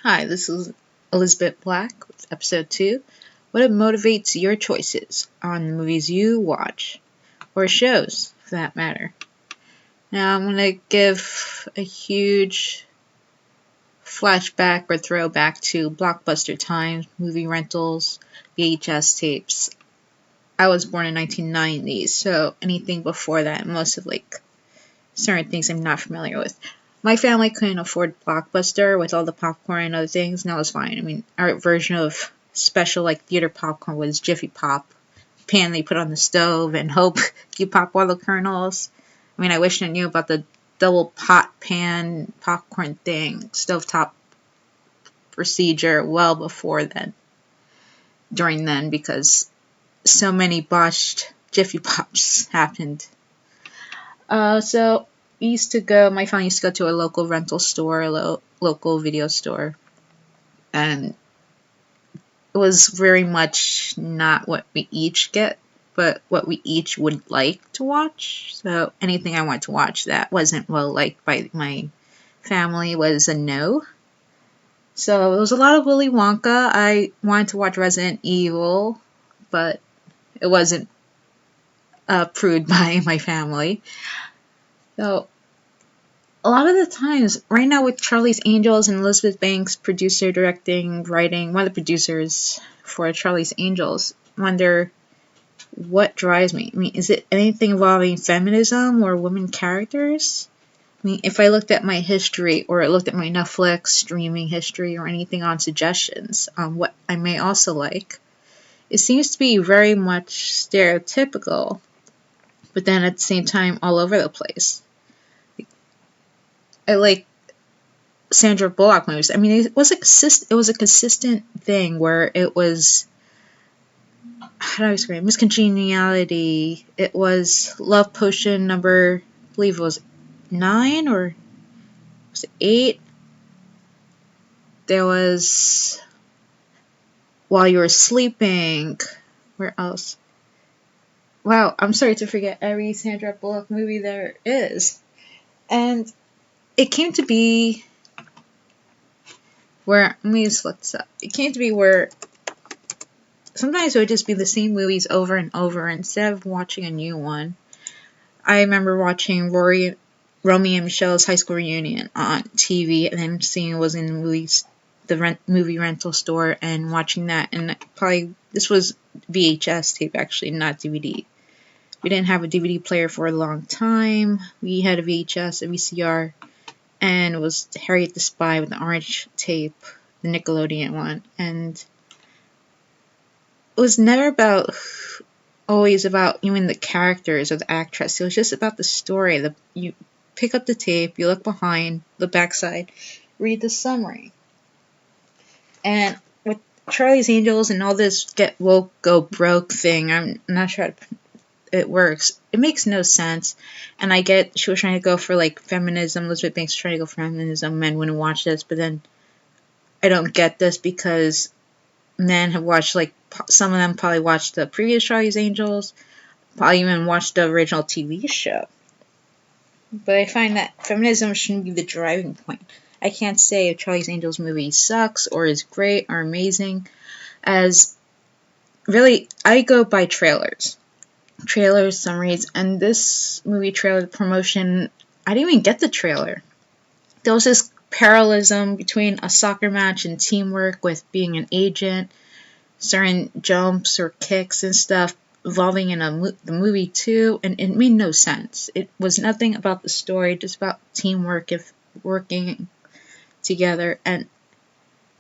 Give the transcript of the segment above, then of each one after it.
Hi, this is Elizabeth Black with episode 2. What motivates your choices on the movies you watch, or shows for that matter. Now, I'm going to give a huge flashback or throwback to blockbuster times, movie rentals, VHS tapes. I was born in 1990s, so anything before that, most of certain things I'm not familiar with. My family couldn't afford Blockbuster with all the popcorn and other things, and that was fine. I mean, our version of special theater popcorn was Jiffy Pop, pan they put on the stove and hope you pop all the kernels. I mean, I wish I knew about the double pot pan popcorn thing, stovetop procedure well before then, during then, because so many botched Jiffy Pops happened. So my family used to go to a local rental store, a local video store, and it was very much not what we each get, but what we each would like to watch. So anything I wanted to watch that wasn't well liked by my family was a no. So it was a lot of Willy Wonka. I wanted to watch Resident Evil, but it wasn't approved by my family. So a lot of the times, right now with Charlie's Angels and Elizabeth Banks, producer, directing, writing, one of the producers for Charlie's Angels, wonder what drives me. I mean, is it anything involving feminism or women characters? I mean, if I looked at my history or I looked at my Netflix streaming history or anything on suggestions on what I may also like, it seems to be very much stereotypical, but then at the same time all over the place. I like Sandra Bullock movies. I mean, it was a consistent thing where it was, how do I describe it? Miss Congeniality. It was Love Potion number, I believe it was 9 or was it 8? There was While You Were Sleeping. Where else? Wow, I'm sorry to forget every Sandra Bullock movie there is. And it came to be where, let me just look this up. It came to be where sometimes it would just be the same movies over and over instead of watching a new one. I remember watching Romy and Michelle's high school reunion on TV and then seeing it was in the movie rental store and watching that. And this was VHS tape actually, not DVD. We didn't have a DVD player for a long time. We had a VHS, a VCR, and it was Harriet the Spy with the orange tape, the Nickelodeon one. And it was never always about even the characters or the actress. It was just about the story. You pick up the tape, you look behind the backside, read the summary. And with Charlie's Angels and all this get woke, go broke thing, I'm not sure it works. It makes no sense. And I get she was trying to go for feminism. Elizabeth Banks was trying to go for feminism. Men wouldn't watch this, but then I don't get this because men have watched some of them probably watched the previous Charlie's Angels, probably even watched the original TV show. But I find that feminism shouldn't be the driving point. I can't say if Charlie's Angels movie sucks or is great or amazing, as really I go by trailers, summaries, and this movie trailer promotion, I didn't even get the trailer. There was this parallelism between a soccer match and teamwork with being an agent, certain jumps or kicks and stuff evolving in the movie too, and it made no sense. It was nothing about the story, just about teamwork, if working together. And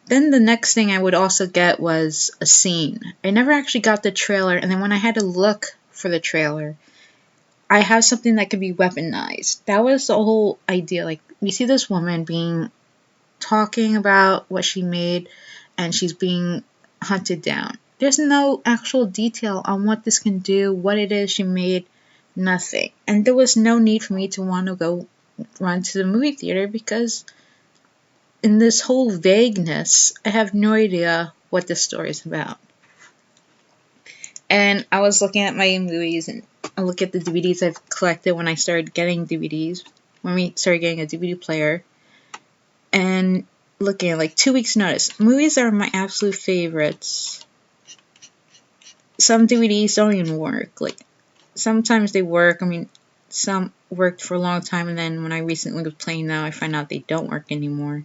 then the next thing I would also get was a scene. I never actually got the trailer, and then when I had to look for the trailer, I have something that could be weaponized. That was the whole idea. We see this woman talking about what she made, and she's being hunted down. There's no actual detail on what this can do, what it is she made, nothing. And there was no need for me to want to go run to the movie theater because in this whole vagueness, I have no idea what this story is about. And I was looking at my movies, and I look at the DVDs I've collected when I started getting DVDs, when we started getting a DVD player. And looking at like 2 weeks notice. Movies are my absolute favorites. Some DVDs don't even work. Like sometimes they work. I mean, some worked for a long time, and then when I recently was playing them, I find out they don't work anymore.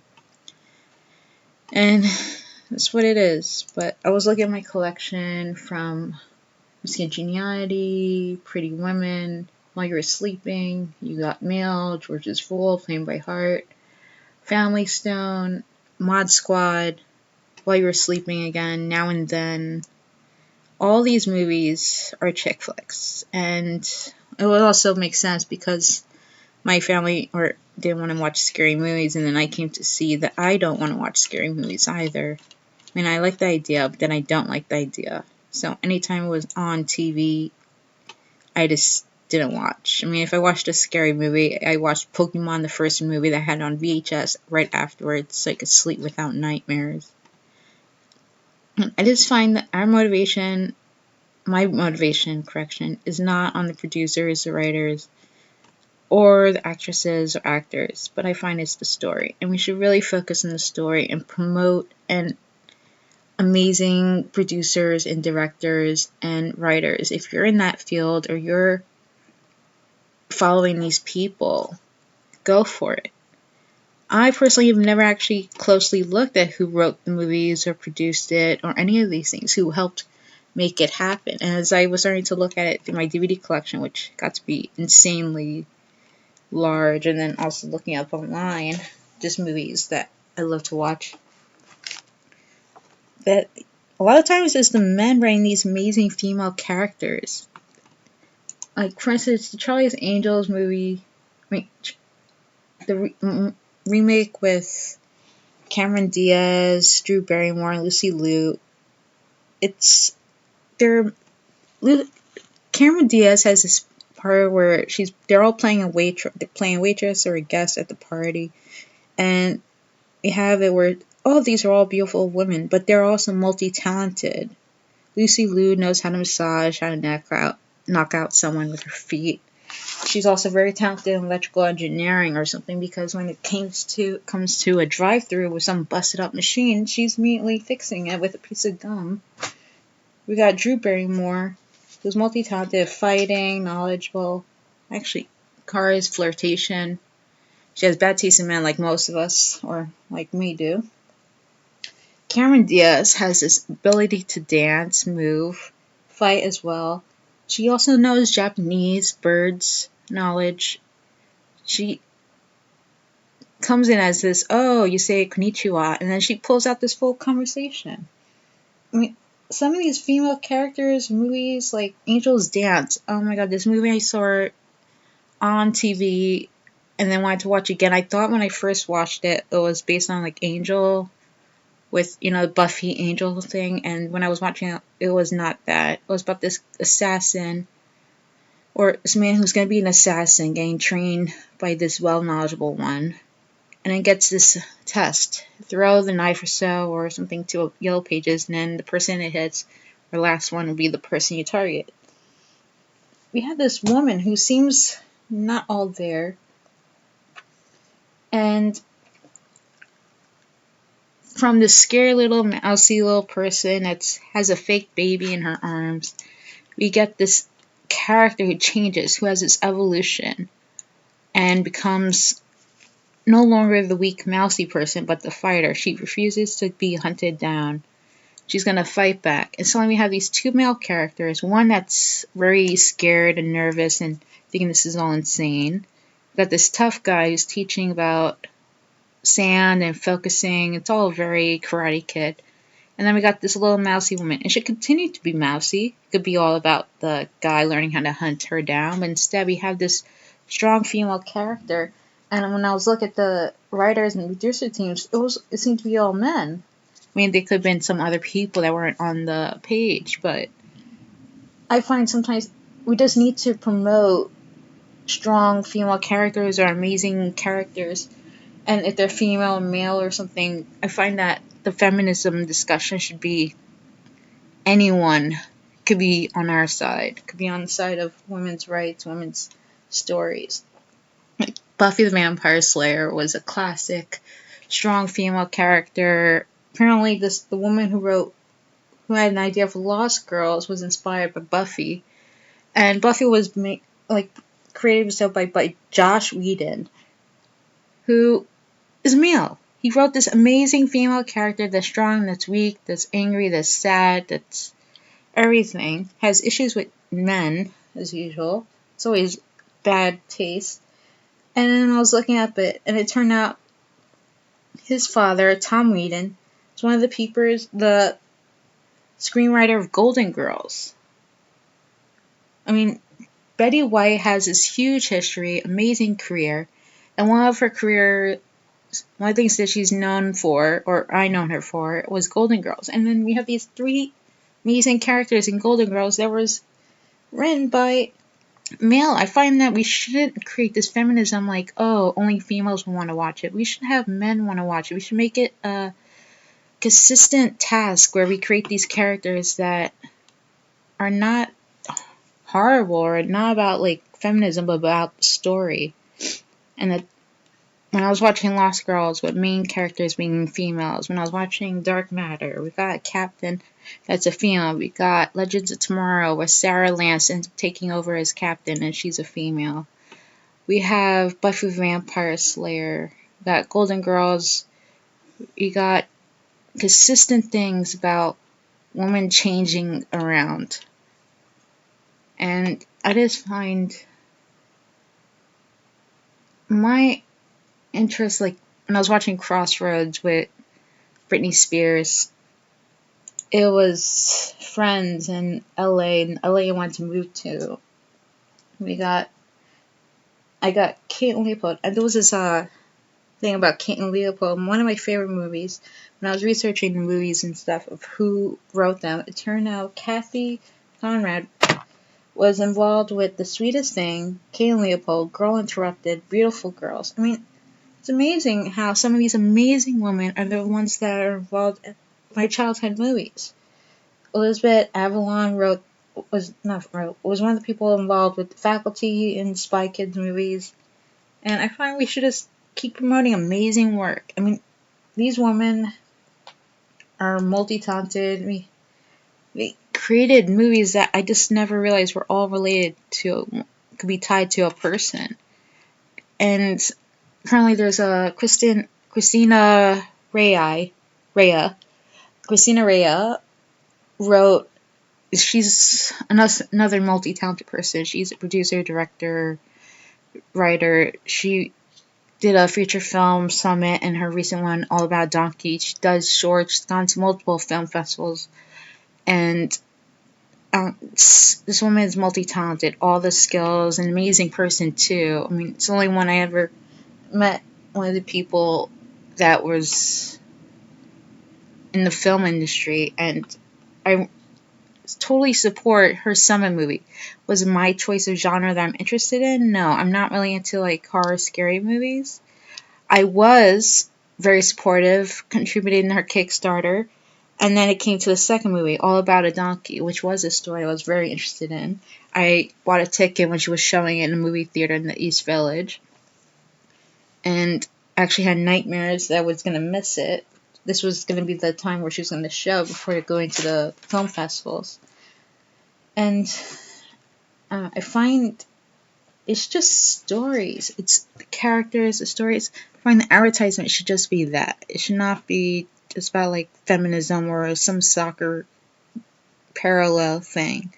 And that's what it is. But I was looking at my collection from Miss Congeniality, Pretty Women, While You Were Sleeping, You Got Mail, George's Fool, Playing by Heart, Family Stone, Mod Squad, While You Were Sleeping Again, Now and Then. All these movies are chick flicks, and it would also make sense because my family didn't want to watch scary movies, and then I came to see that I don't want to watch scary movies either. I mean, I like the idea, but then I don't like the idea. So anytime it was on TV, I just didn't watch. I mean, if I watched a scary movie, I watched Pokemon, the first movie that I had on VHS, right afterwards, so I could sleep without nightmares. I just find that my motivation, is not on the producers, the writers, or the actresses or actors, but I find it's the story. And we should really focus on the story and promote amazing producers and directors and writers. If you're in that field or you're following these people, go for it. I personally have never actually closely looked at who wrote the movies or produced it or any of these things, who helped make it happen. And as I was starting to look at it through my DVD collection, which got to be insanely large, and then also looking up online just movies that I love to watch, that a lot of times it's the men writing these amazing female characters. Like, for instance, the Charlie's Angels movie, the remake with Cameron Diaz, Drew Barrymore, and Lucy Liu. Cameron Diaz has this part where they're all playing a waitress or a guest at the party, and you have it where these are all beautiful women, but they're also multi-talented. Lucy Liu knows how to massage, how to knock out someone with her feet. She's also very talented in electrical engineering or something, because when it comes to a drive-through with some busted up machine, she's immediately fixing it with a piece of gum. We got Drew Barrymore, who's multi-talented, fighting, knowledgeable, actually cars, flirtation. She has bad taste in men like most of us, or like me, do. Cameron Diaz has this ability to dance, move, fight as well. She also knows Japanese, birds, knowledge. She comes in as this, you say konnichiwa, and then she pulls out this full conversation. I mean, some of these female characters, movies like Angel's Dance. Oh my god, this movie I saw on TV and then wanted to watch again. I thought when I first watched it, it was based on like Angel with, the Buffy Angel thing. And when I was watching it, it was not that. It was about this assassin, or this man who's going to be an assassin getting trained by this well-knowledgeable one. And then gets this test. Throw the knife or so or something to Yellow Pages, and then the person it hits, or last one, will be the person you target. We have this woman who seems not all there. And from this scary little mousy little person that has a fake baby in her arms, we get this character who changes, who has this evolution, and becomes no longer the weak, mousy person, but the fighter. She refuses to be hunted down. She's going to fight back. And suddenly we have these two male characters. One that's very scared and nervous and thinking this is all insane. We've got this tough guy who's teaching about sand and focusing. It's all very Karate Kid. And then we got this little mousy woman. It should continue to be mousy. It could be all about the guy learning how to hunt her down. But instead we have this strong female character. And when I was looking at the writers and producer teams, it seemed to be all men. I mean, they could have been some other people that weren't on the page, but I find sometimes we just need to promote strong female characters or amazing characters. And if they're female or male or something, I find that the feminism discussion should be anyone could be on our side, could be on the side of women's rights, women's stories. Buffy the Vampire Slayer was a classic strong female character. Apparently, the woman who had an idea for Lost Girls was inspired by Buffy, and Buffy was created herself by Joss Whedon, who is male. He wrote this amazing female character that's strong, that's weak, that's angry, that's sad, that's everything. Has issues with men, as usual. It's always bad taste. And then I was looking up it, and it turned out his father, Tom Whedon, is one of the screenwriter of Golden Girls. I mean, Betty White has this huge history, amazing career, and one of the things that she's known for, or I known her for, was Golden Girls. And then we have these 3 amazing characters in Golden Girls that was written by male. I find that we shouldn't create this feminism like, oh, only females will want to watch it. We should have men want to watch it. We should make it a consistent task where we create these characters that are not horrible or not about like feminism, but about the story. And that when I was watching Lost Girls with main characters being females, when I was watching Dark Matter, we got a captain that's a female. We got Legends of Tomorrow where Sarah Lance ends up taking over as captain and she's a female. We have Buffy the Vampire Slayer. We got Golden Girls. We got consistent things about women changing around. And I just find my interest, like when I was watching Crossroads with Britney Spears, it was friends in LA, and LA I wanted to move to. I got Kate and Leopold, and there was this thing about Kate and Leopold, one of my favorite movies. When I was researching the movies and stuff of who wrote them, it turned out Kathy Conrad was involved with The Sweetest Thing, Kate and Leopold, Girl Interrupted, Beautiful Girls. I mean, it's amazing how some of these amazing women are the ones that are involved in my childhood movies. Elizabeth Avalon was one of the people involved with the Faculty in Spy Kids movies. And I find we should just keep promoting amazing work. I mean, these women are multi-talented. They created movies that I just never realized were all related to, could be tied to a person. And currently there's a Christina Ricci. Christina Ricci wrote, she's another multi-talented person. She's a producer, director, writer. She did a feature film summit and her recent one all about Donkey. She does shorts. She's gone to multiple film festivals. And this woman is multi-talented, all the skills, an amazing person too. I mean, it's the only one I ever met, one of the people that was in the film industry, and I totally support her Summit movie. Was it my choice of genre that I'm interested in? No, I'm not really into like horror, scary movies. I was very supportive, contributing to her Kickstarter. And then it came to the second movie, All About a Donkey, which was a story I was very interested in. I bought a ticket when she was showing it in a movie theater in the East Village. And actually had nightmares that I was going to miss it. This was going to be the time where she was going to show before going to the film festivals. And I find it's just stories. It's the characters, the stories. I find the advertisement should just be that. It should not be just about like feminism or some soccer parallel thing.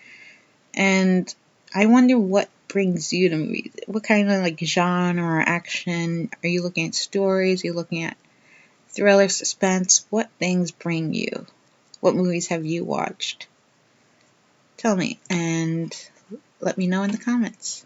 And I wonder what brings you to movies. What kind of like genre or action? Are you looking at stories? Are you looking at thriller, suspense? What things bring you? What movies have you watched? Tell me and let me know in the comments.